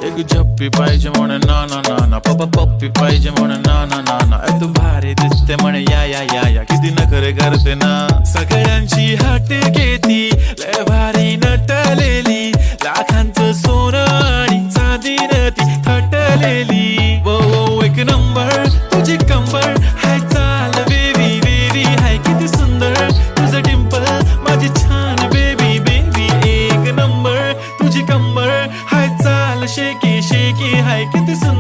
एक झप्पी पाहिजे म्हणे ना ना ना ना, पप्पी पाहिजे म्हणे ना ना ना ना. तू भारी दिसते म्हणे या या या या, किती नखरे करते ना. सगळ्यांची हाट घेती, लय भारी नटलेली, लाखांचं सोनं आणि चांदीनं ती थटलेली. वो वो एक नंबर तुझी कंबर, हाय चाल बेबी बेबी, हाय किती सुंदर तुझं डिंपल माझी छान बेबी बेबी. एक नंबर तुझी कंबर, हाय चाल शेकी शेकी, हाय किती सुंदर